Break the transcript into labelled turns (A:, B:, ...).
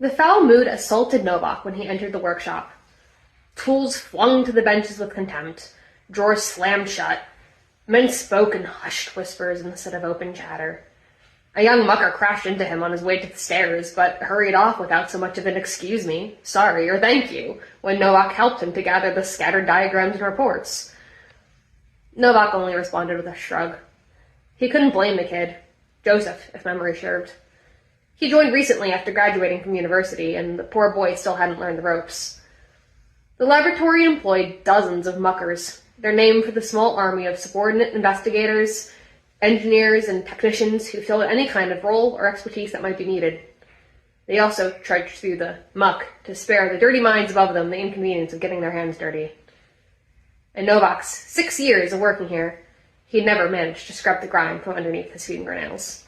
A: The foul mood assaulted Novak when he entered the workshop. Tools flung to the benches with contempt, drawers slammed shut. Men spoke in hushed whispers instead of open chatter. A young mucker crashed into him on his way to the stairs, but hurried off without so much of an "excuse me," "sorry," or "thank you," when Novak helped him to gather the scattered diagrams and reports. Novak only responded with a shrug. He couldn't blame the kid. Joseph, if memory served. He joined recently after graduating from university, and the poor boy still hadn't learned the ropes. The laboratory employed dozens of muckers, their name for the small army of subordinate investigators, engineers, and technicians who filled any kind of role or expertise that might be needed. They also trudged through the muck to spare the dirty minds above them the inconvenience of getting their hands dirty. In Novak's 6 years of working here, he'd never managed to scrub the grime from underneath his fingernails.